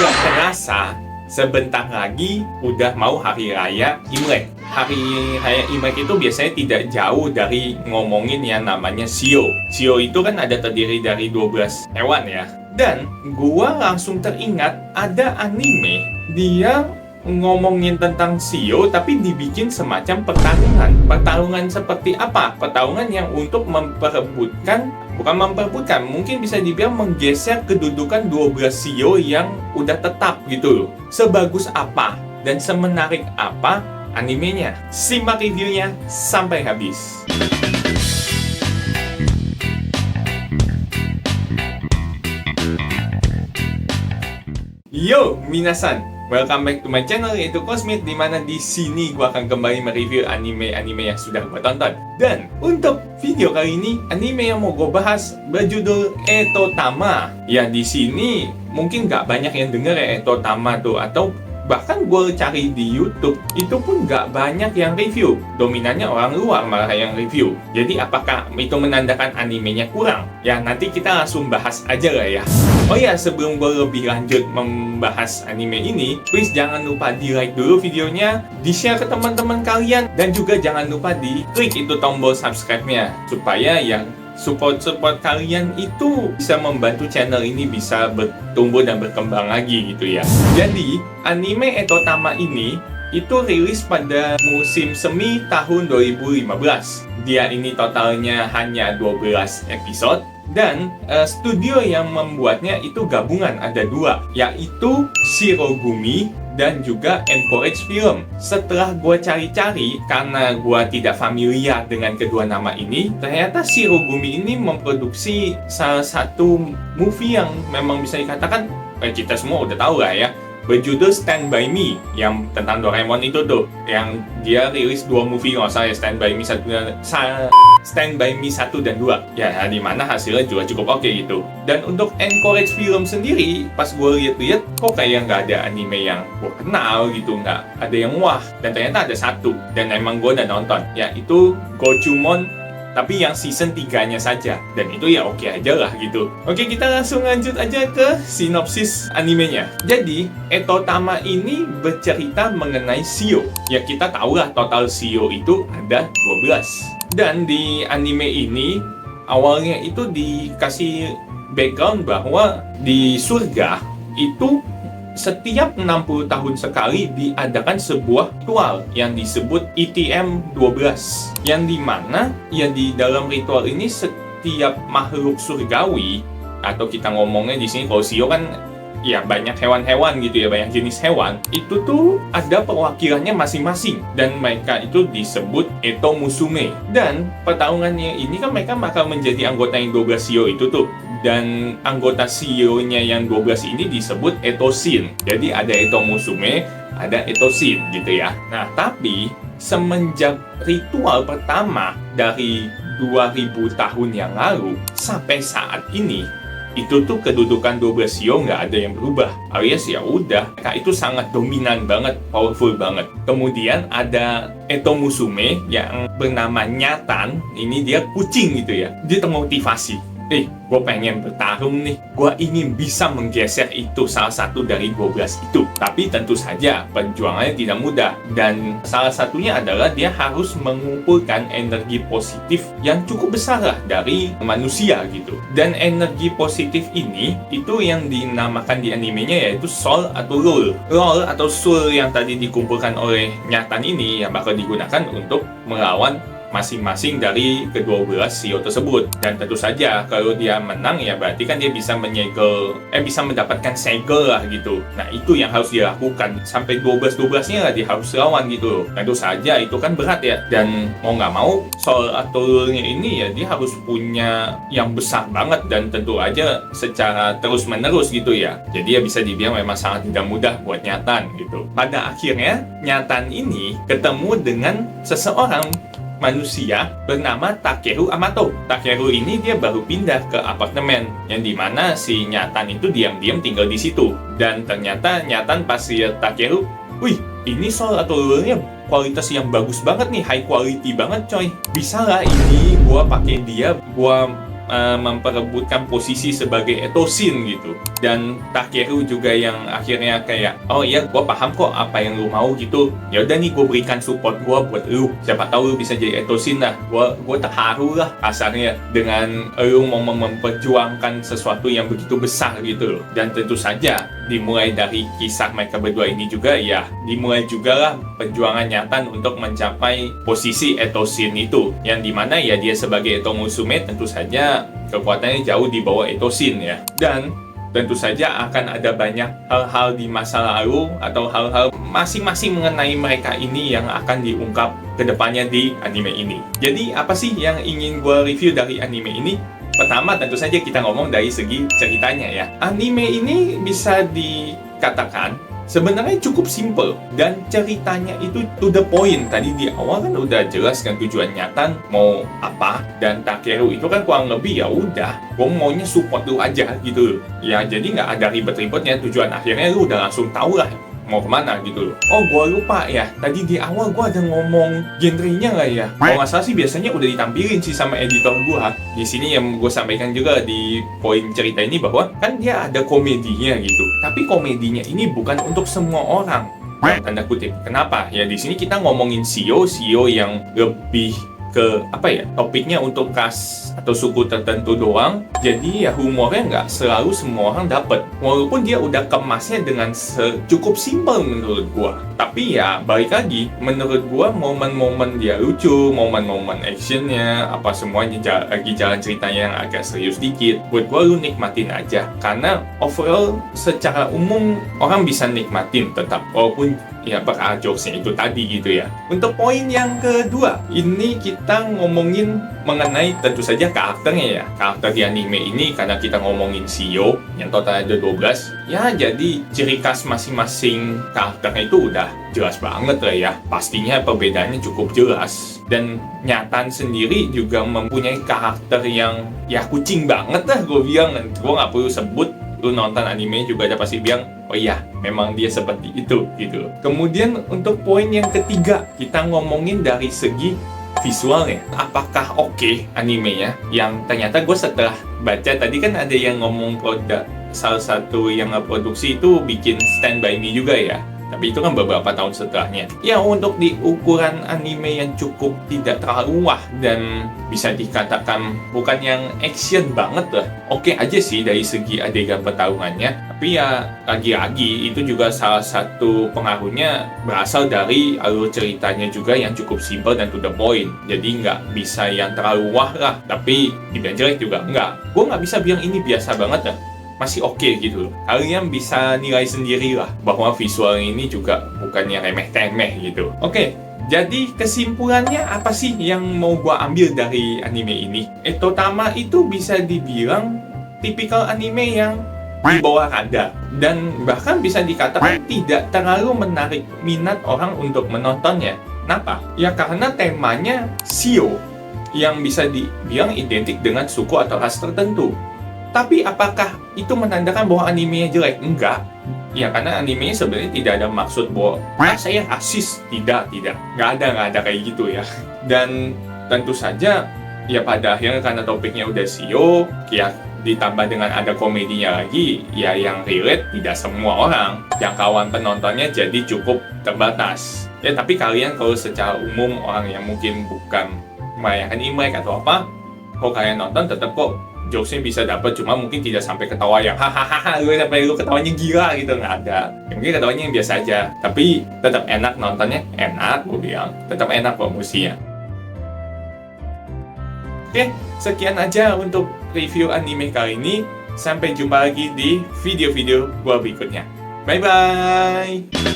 Gak terasa, sebentar lagi udah mau Hari Raya Imlek. Hari Raya Imlek itu biasanya tidak jauh dari ngomongin yang namanya shio. Shio itu kan ada terdiri dari 12 hewan ya. Dan gua langsung teringat ada anime, dia ngomongin tentang shio tapi dibikin semacam pertarungan. Pertarungan seperti apa? Pertarungan yang untuk mungkin bisa dibilang menggeser kedudukan 12 shio yang udah tetap gitu loh. Sebagus apa dan semenarik apa animenya? Simak reviewnya sampai habis. Yo, minasan, welcome back to my channel yaitu Cosmit, dimana di sini gua akan kembali mereview anime-anime yang sudah gua tonton. Dan untuk video kali ini, anime yang mau gua bahas berjudul Etotama. Ya di sini mungkin nggak banyak yang denger ya Etotama tuh, atau bahkan gue cari di YouTube itu pun nggak banyak yang review. Dominannya orang luar malah yang review. Jadi apakah itu menandakan animenya kurang? Ya nanti kita langsung bahas aja lah ya. Oh ya, sebelum gue lebih lanjut membahas anime ini, please jangan lupa di like dulu videonya, di share ke teman-teman kalian, dan juga jangan lupa di klik itu tombol subscribe-nya supaya yang support kalian itu bisa membantu channel ini bisa bertumbuh dan berkembang lagi gitu ya. Jadi anime Etotama ini itu rilis pada musim semi tahun 2015. Dia ini totalnya hanya 12 episode. Dan studio yang membuatnya itu gabungan, ada dua, yaitu Shirogumi dan juga Encourage Film. Setelah gue cari-cari, karena gue tidak familiar dengan kedua nama ini, ternyata Shirogumi ini memproduksi salah satu movie yang memang bisa dikatakan kita semua udah tahu lah ya, berjudul Stand By Me, yang tentang Doraemon itu tuh, yang dia rilis dua movie nggak usah ya, Stand By Me 1 dan 2 ya, di mana hasilnya juga cukup oke gitu. Dan untuk Encourage Film sendiri, pas gue lihat kok kayak nggak ada anime yang gue kenal gitu, nggak ada yang wah, dan ternyata ada satu dan emang gue udah nonton, yaitu Gochumon, tapi yang season 3-nya saja, dan itu ya oke aja lah gitu. Oke, kita langsung lanjut aja ke sinopsis animenya. Jadi Etotama ini bercerita mengenai shio. Ya kita tahu lah total shio itu ada 12. Dan di anime ini awalnya itu dikasih background bahwa di surga itu setiap 60 tahun sekali diadakan sebuah ritual yang disebut ETM 12, yang dimana ya di dalam ritual ini setiap makhluk surgawi, atau kita ngomongnya di sini kalau shio kan ya banyak hewan-hewan gitu ya, banyak jenis hewan, itu tuh ada perwakilannya masing-masing dan mereka itu disebut Eto Musume. Dan pertarungannya ini kan mereka bakal menjadi anggota yang 12 shio itu tuh, dan anggota shio-nya yang 12 ini disebut Etoshin. Jadi ada Eto Musume, ada Etoshin gitu ya. Nah tapi semenjak ritual pertama dari 2000 tahun yang lalu sampai saat ini, itu tuh kedudukan 12 shio nggak ada yang berubah, alias ya udah, mereka itu sangat dominan banget, powerful banget. Kemudian ada Eto Musume yang bernama Nyatan, ini dia kucing gitu ya, dia termotivasi, gue pengen bertarung nih, gue ingin bisa menggeser itu salah satu dari 12 itu. Tapi tentu saja perjuangannya tidak mudah, dan salah satunya adalah dia harus mengumpulkan energi positif yang cukup besar lah dari manusia gitu. Dan energi positif ini itu yang dinamakan di animenya yaitu soul atau lol. Lol atau soul yang tadi dikumpulkan oleh Nyatan ini yang bakal digunakan untuk melawan masing-masing dari ke-12 shio tersebut. Dan tentu saja kalau dia menang ya berarti kan dia bisa bisa mendapatkan segel lah gitu. Nah itu yang harus dilakukan, sampai 12-12-nya lah dia harus lawan gitu. Tentu saja itu kan berat ya, dan mau nggak mau soul atau ini ya dia harus punya yang besar banget, dan tentu aja secara terus-menerus gitu ya. Jadi ya bisa dibilang memang sangat tidak mudah buat Nyatan gitu. Pada akhirnya Nyatan ini ketemu dengan seseorang manusia bernama Takeru Amato. Takeru ini dia baru pindah ke apartemen yang dimana si Nyatan itu diam-diam tinggal di situ. Dan ternyata Nyatan pas lihat Takeru, wih ini soul atau lulnya kualitas yang bagus banget nih, high quality banget coy. Bisa lah ini gua pakai dia, gua memperebutkan posisi sebagai Etosin gitu. Dan Takeru juga yang akhirnya kayak, oh iya gue paham kok apa yang lu mau gitu, ya udah nih gue berikan support gue buat lu, siapa tahu lu bisa jadi Etosin lah. Gue terharu lah kasarnya dengan lu mau memperjuangkan sesuatu yang begitu besar gitu loh. Dan tentu saja dimulai dari kisah mereka berdua ini juga, ya dimulai juga lah perjuangan Nyatan untuk mencapai posisi Etosin itu, yang dimana ya dia sebagai Eto Musume tentu saja kekuatannya jauh di bawah Etosin ya. Dan tentu saja akan ada banyak hal-hal di masa lalu atau hal-hal masing-masing mengenai mereka ini yang akan diungkap ke depannya di anime ini. Jadi apa sih yang ingin gue review dari anime ini? Pertama tentu saja kita ngomong dari segi ceritanya ya. Anime ini bisa dikatakan sebenarnya cukup simple dan ceritanya itu to the point. Tadi di awal kan udah jelas kan tujuan Nyatan mau apa, dan Takeru itu kan kurang lebih ya udah gue maunya support lu aja gitu. Ya jadi nggak ada ribet-ribetnya, tujuan akhirnya lu udah langsung tahu lah mau kemana gitu loh. Oh gue lupa ya, tadi di awal gue ada ngomong genrenya nggak ya? Kalau nggak salah sih biasanya udah ditampilin sih sama editor gue. Di sini yang gue sampaikan juga di poin cerita ini bahwa kan dia ada komedinya gitu. Tapi komedinya ini bukan untuk semua orang. Tanda kutip. Kenapa? Ya di sini kita ngomongin Shio yang lebih ke apa ya, topiknya untuk kas atau suku tertentu doang. Jadi ya humornya nggak selalu semua orang dapat, walaupun dia udah kemasnya dengan cukup simpel menurut gua. Tapi ya balik lagi, menurut gua momen-momen dia lucu, momen-momen actionnya apa semuanya lagi jalan ceritanya yang agak serius dikit, buat gua lu nikmatin aja. Karena overall secara umum orang bisa nikmatin tetap, walaupun ya bakal jokesnya itu tadi gitu ya. Untuk poin yang kedua, ini kita ngomongin mengenai tentu saja karakternya ya. Karakter di anime ini karena kita ngomongin Shio yang total ada 12. Ya jadi ciri khas masing-masing karakternya itu udah jelas banget lah ya. Pastinya perbedaannya cukup jelas. Dan Nyatan sendiri juga mempunyai karakter yang ya kucing banget lah gue bilang. Gue gak perlu sebut, lu nonton anime juga ada pasti bilang, oh iya, memang dia seperti itu gitu. Kemudian untuk poin yang ketiga, kita ngomongin dari segi visualnya. Apakah oke animenya? Yang ternyata gue setelah baca tadi kan ada yang ngomong produk, salah satu yang produksi itu bikin Stand By Me juga ya. Tapi itu kan beberapa tahun setelahnya. Ya untuk di ukuran anime yang cukup tidak terlalu wah dan bisa dikatakan bukan yang action banget lah. Oke aja sih dari segi adegan pertarungannya. Tapi ya lagi-lagi itu juga salah satu pengaruhnya berasal dari alur ceritanya juga yang cukup simple dan to the point. Jadi nggak bisa yang terlalu wah lah. Tapi dibilang jelek juga enggak. Gue nggak bisa bilang ini biasa banget lah. Masih oke gitu loh. Kalian bisa nilai sendiri lah bahwa visual ini juga bukannya remeh-temeh gitu. Oke, jadi kesimpulannya apa sih yang mau gua ambil dari anime ini? Terutama itu bisa dibilang tipikal anime yang di bawah radar dan bahkan bisa dikatakan tidak terlalu menarik minat orang untuk menontonnya. Kenapa? Ya karena temanya Shio yang bisa dibilang identik dengan suku atau ras tertentu. Tapi apakah itu menandakan bahwa animenya jelek? Enggak. Ya karena animenya sebenarnya tidak ada maksud bahwa saya rasis. Tidak. Nggak ada kayak gitu ya. Dan tentu saja ya pada akhirnya karena topiknya udah Shio, ya ditambah dengan ada komedinya lagi, ya yang relate tidak semua orang. Jangkauan penontonnya jadi cukup terbatas. Ya tapi kalian kalau secara umum orang yang mungkin bukan merayakan Imlek atau apa, kalau kalian nonton tetap kok jokesnya bisa dapat, cuma mungkin tidak sampai ketawa yang hahaha lu ketawanya gila gitu, nggak ada. Ya, mungkin ketawanya yang biasa aja, tapi tetap enak nontonnya, enak gue bilang, tetap enak kok musiknya. Oke, sekian aja untuk review anime kali ini. Sampai jumpa lagi di video-video gua berikutnya. Bye bye.